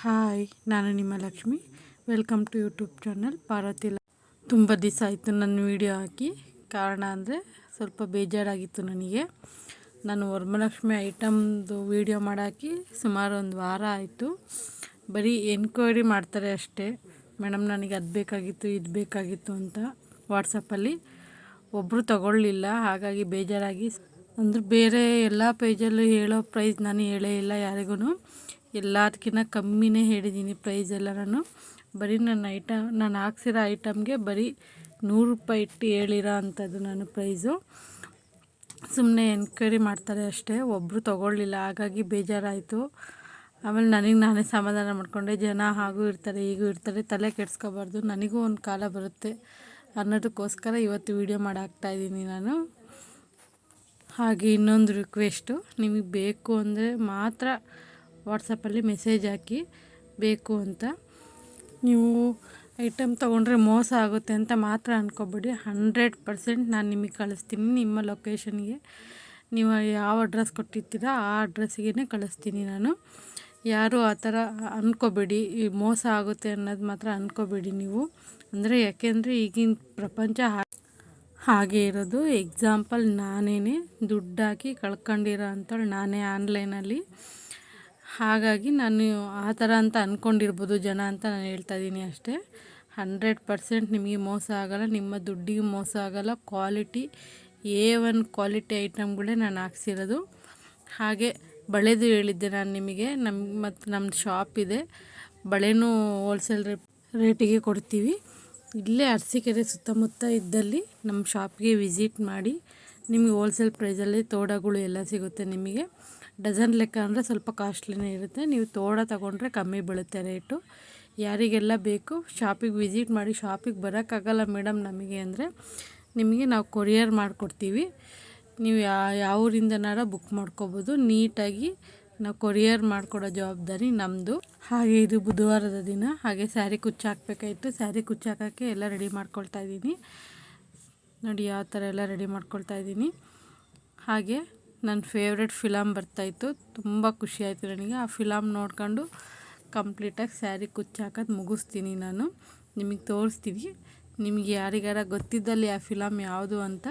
Hi, ನಾನು ನಿಮ್ಮ Lakshmi. Welcome to YouTube channel Parvathi. ತುಂಬ ದಿವಸ ಆಯಿತು ನನ್ನ ವೀಡಿಯೋ ಹಾಕಿ. ಕಾರಣ ಅಂದರೆ ಸ್ವಲ್ಪ ಬೇಜಾರಾಗಿತ್ತು ನನಗೆ. ನಾನು ವರಮಹಾಲಕ್ಷ್ಮಿ ಐಟಮ್ದು ವೀಡಿಯೋ ಮಾಡಾಕಿ ಸುಮಾರು ಒಂದು ವಾರ ಆಯಿತು. ಬರೀ ಎನ್ಕ್ವೈರಿ ಮಾಡ್ತಾರೆ ಅಷ್ಟೇ. ಮೇಡಮ್ ನನಗೆ ಅದು ಬೇಕಾಗಿತ್ತು, ಇದು ಬೇಕಾಗಿತ್ತು ಅಂತ ವಾಟ್ಸಪ್ಪಲ್ಲಿ ಒಬ್ಬರು ತಗೊಳ್ಳಿಲ್ಲ. ಹಾಗಾಗಿ ಬೇಜಾರಾಗಿ ಅಂದ್ರೆ ಬೇರೆ ಎಲ್ಲ ಪೇಜಲ್ಲೂ ಹೇಳೋ ಪ್ರೈಸ್ ನಾನು ಹೇಳೇ ಇಲ್ಲ ಯಾರಿಗೂ. ಎಲ್ಲದಕ್ಕಿಂತ ಕಮ್ಮಿನೇ ಹೇಳಿದ್ದೀನಿ ಪ್ರೈಸ್ ಎಲ್ಲ. ಬರೀ ನಾನು ಹಾಕ್ಸಿರೋ ಐಟಮ್ಗೆ ಬರೀ 100 ರೂಪಾಯಿ ಇಟ್ಟು ಹೇಳಿರೋ ಅಂಥದ್ದು ನಾನು ಪ್ರೈಸು. ಸುಮ್ಮನೆ ಎನ್ಕ್ವೈರಿ ಮಾಡ್ತಾರೆ ಅಷ್ಟೇ, ಒಬ್ಬರು ತೊಗೊಳ್ಳಿಲ್ಲ. ಹಾಗಾಗಿ ಬೇಜಾರಾಯಿತು. ಆಮೇಲೆ ನನಗೆ ನಾನೇ ಸಮಾಧಾನ ಮಾಡಿಕೊಂಡೆ, ಜನ ಹಾಗೂ ಇರ್ತಾರೆ ಹೀಗೂ ಇರ್ತಾರೆ, ತಲೆ ಕೆಡಿಸ್ಕೋಬಾರ್ದು, ನನಗೂ ಒಂದು ಕಾಲ ಬರುತ್ತೆ ಅನ್ನೋದಕ್ಕೋಸ್ಕರ ಇವತ್ತು ವೀಡಿಯೋ ಮಾಡಾಕ್ತಾಯಿದ್ದೀನಿ ನಾನು. ಹಾಗೆ ಇನ್ನೊಂದು ರಿಕ್ವೆಸ್ಟು, ನಿಮಗೆ ಬೇಕು ಅಂದರೆ ಮಾತ್ರ ವಾಟ್ಸಪ್ಪಲ್ಲಿ ಮೆಸೇಜ್ ಹಾಕಿ ಬೇಕು ಅಂತ. ನೀವು ಐಟಮ್ ತೊಗೊಂಡ್ರೆ ಮೋಸ ಆಗುತ್ತೆ ಅಂತ ಮಾತ್ರ ಅಂದ್ಕೊಬೇಡಿ. 100% ನಾನು ನಿಮಗೆ ಕಳಿಸ್ತೀನಿ ನಿಮ್ಮ ಲೊಕೇಶನ್ಗೆ. ನೀವು ಯಾವ ಅಡ್ರೆಸ್ ಕೊಟ್ಟಿರ್ತೀರ ಆ ಅಡ್ರೆಸ್ಸಿಗೆ ಕಳಿಸ್ತೀನಿ ನಾನು. ಯಾರು ಆ ಥರ ಅಂದ್ಕೋಬೇಡಿ, ಈ ಮೋಸ ಆಗುತ್ತೆ ಅನ್ನೋದು ಮಾತ್ರ ಅಂದ್ಕೋಬೇಡಿ ನೀವು. ಅಂದರೆ ಯಾಕೆಂದರೆ ಈಗಿನ ಪ್ರಪಂಚ ಹಾಗೆ ಇರೋದು. ಎಕ್ಸಾಂಪಲ್ ನಾನೇ ದುಡ್ಡು ಹಾಕಿ ಕಳ್ಕೊಂಡಿರೋ ಅಂಥೇಳಿ ನಾನೇ ಆನ್ಲೈನಲ್ಲಿ. ಹಾಗಾಗಿ ನಾನು ಆ ಥರ ಅಂತ ಅಂದ್ಕೊಂಡಿರ್ಬೋದು ಜನ ಅಂತ ನಾನು ಹೇಳ್ತಾಯಿದ್ದೀನಿ ಅಷ್ಟೇ. 100% ನಿಮಗೆ ಮೋಸ ಆಗೋಲ್ಲ, ನಿಮ್ಮ ದುಡ್ಡಿಗೆ ಮೋಸ ಆಗೋಲ್ಲ. ಕ್ವಾಲಿಟಿ A1 ಕ್ವಾಲಿಟಿ ಐಟಮ್ಗಳೇ ನಾನು ಹಾಕ್ಸಿರೋದು. ಹಾಗೆ ಬಳೆದು ಹೇಳಿದ್ದೆ ನಾನು ನಿಮಗೆ. ಮತ್ತು ನಮ್ಮ ಶಾಪ್ ಇದೆ, ಬಳೆನೂ ಹೋಲ್ಸೇಲ್ ರೇಟಿಗೆ ಕೊಡ್ತೀವಿ. ಇಲ್ಲೇ ಅರಸೀಕೆರೆ ಸುತ್ತಮುತ್ತ ಇದ್ದಲ್ಲಿ ನಮ್ಮ ಶಾಪ್ಗೆ ವಿಸಿಟ್ ಮಾಡಿ. ನಿಮಗೆ ಹೋಲ್ಸೇಲ್ ಪ್ರೈಸಲ್ಲಿ ತೋಡಗಳು ಎಲ್ಲ ಸಿಗುತ್ತೆ. ನಿಮಗೆ ಡಜನ್ ಲೆಕ್ಕ ಅಂದರೆ ಸ್ವಲ್ಪ ಕಾಸ್ಟ್ಲಿನೇ ಇರುತ್ತೆ. ನೀವು ತೋಡ ತಗೊಂಡ್ರೆ ಕಮ್ಮಿ ಬೀಳುತ್ತೆ ರೇಟು. ಯಾರಿಗೆಲ್ಲ ಬೇಕು ಶಾಪಿಗೆ ವಿಸಿಟ್ ಮಾಡಿ. ಶಾಪಿಗೆ ಬರೋಕ್ಕಾಗಲ್ಲ ಮೇಡಮ್ ನಮಗೆ ಅಂದರೆ ನಿಮಗೆ ನಾವು ಕೊರಿಯರ್ ಮಾಡಿಕೊಡ್ತೀವಿ. ನೀವು ಯಾವ ಊರಿಂದನಾರ ಬುಕ್ ಮಾಡ್ಕೋಬೋದು. ನೀಟಾಗಿ ನಾವು ಕೊರಿಯರ್ ಮಾಡಿಕೊಡೋ ಜವಾಬ್ದಾರಿ ನಮ್ಮದು. ಹಾಗೆ ಇದು ಬುಧವಾರದ ದಿನ. ಹಾಗೆ ಸ್ಯಾರಿ ಕುಚ್ಚು ಹಾಕಬೇಕಾಯಿತು. ಸ್ಯಾರಿ ಕುಚ್ಚು ಹಾಕೋಕ್ಕೆ ಎಲ್ಲ ರೆಡಿ ಮಾಡ್ಕೊಳ್ತಾ ಇದ್ದೀನಿ. ನೋಡಿ ಯಾವ ಥರ ಎಲ್ಲ ರೆಡಿ ಮಾಡ್ಕೊಳ್ತಾ ಇದ್ದೀನಿ. ಹಾಗೆ ನನ್ನ ಫೇವ್ರೆಟ್ ಫಿಲಮ್ ಬರ್ತಾಯಿತ್ತು. ತುಂಬ ಖುಷಿಯಾಯಿತು ನನಗೆ. ಆ ಫಿಲಮ್ ನೋಡ್ಕೊಂಡು ಕಂಪ್ಲೀಟಾಗಿ ಸ್ಯಾರಿ ಕುಚ್ಚು ಹಾಕೋದು ಮುಗಿಸ್ತೀನಿ ನಾನು. ನಿಮಗೆ ತೋರಿಸ್ತೀನಿ. ನಿಮಗೆ ಯಾರಿಗಾರ ಗೊತ್ತಿದ್ದಲ್ಲಿ ಆ ಫಿಲಮ್ ಯಾವುದು ಅಂತ.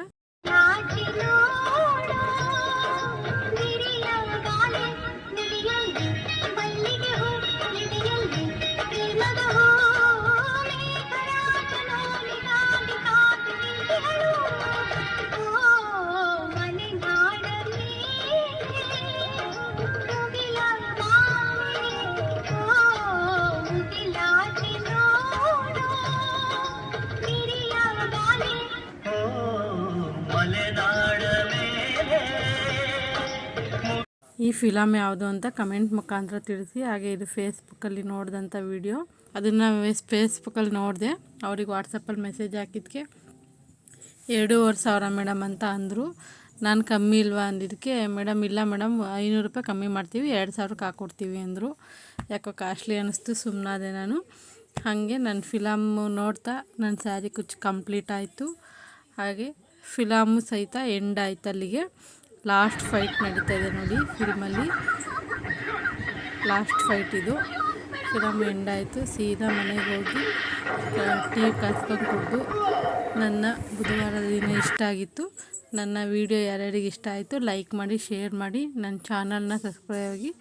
ಈ ಫಿಲಮ್ ಯಾವುದು ಅಂತ ಕಮೆಂಟ್ ಮುಖಾಂತರ ತಿಳಿಸಿ. ಹಾಗೆ ಇದು ಫೇಸ್ಬುಕ್ಕಲ್ಲಿ ನೋಡಿದಂಥ ವಿಡಿಯೋ. ಅದನ್ನು ಫೇಸ್ಬುಕ್ಕಲ್ಲಿ ನೋಡಿದೆ. ಅವ್ರಿಗೆ ವಾಟ್ಸಪ್ಪಲ್ಲಿ ಮೆಸೇಜ್ ಹಾಕಿದ್ದಕ್ಕೆ 2,500 ಮೇಡಮ್ ಅಂತ ಅಂದರು. ನಾನು ಕಮ್ಮಿ ಇಲ್ವಾ ಅಂದಿದ್ದಕ್ಕೆ ಮೇಡಮ್ ಇಲ್ಲ ಮೇಡಮ್ 500 ರೂಪಾಯಿ ಕಮ್ಮಿ ಮಾಡ್ತೀವಿ, 2,000ಕ್ಕೆ ಹಾಕ್ಕೊಡ್ತೀವಿ ಅಂದರು. ಯಾಕೋ ಕಾಸ್ಟ್ಲಿ ಅನ್ನಿಸ್ತು, ಸುಮ್ಮನಾದೆ ನಾನು. ಹಾಗೆ ನನ್ನ ಫಿಲಮ್ಮು ನೋಡ್ತಾ ನನ್ನ ಸ್ಯಾರಿ ಕುಚ್ಚು ಕಂಪ್ಲೀಟ್ ಆಯಿತು. ಹಾಗೆ ಫಿಲಮ್ಮು ಸಹಿತ ಎಂಡ್ ಆಯ್ತು. ಅಲ್ಲಿಗೆ ಲಾಸ್ಟ್ ಫೈಟ್ ನಡೀತಾ ಇದೆ ನೋಡಿ ಫಿಲ್ಮಲ್ಲಿ. ಲಾಸ್ಟ್ ಫೈಟ್ ಇದು. ಫಿಲಮ್ ಎಂಡ್ ಆಯಿತು. ಸೀದಾ ಮನೆಗೆ ಹೋಗಿ ಟೀ ಕಾಸ್ಕೊಂಡು ಕುಡಿದು. ನನ್ನ ಬುಧವಾರದ ದಿನ ಇಷ್ಟ ಆಗಿತ್ತು. ನನ್ನ ವೀಡಿಯೋ ಯಾರ್ಯಾರಿಗೆ ಇಷ್ಟ ಆಯಿತು ಲೈಕ್ ಮಾಡಿ, ಶೇರ್ ಮಾಡಿ, ನನ್ನ ಚಾನಲ್ನ ಸಬ್ಸ್ಕ್ರೈಬ್ ಆಗಿ.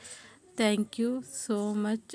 Thank you so much.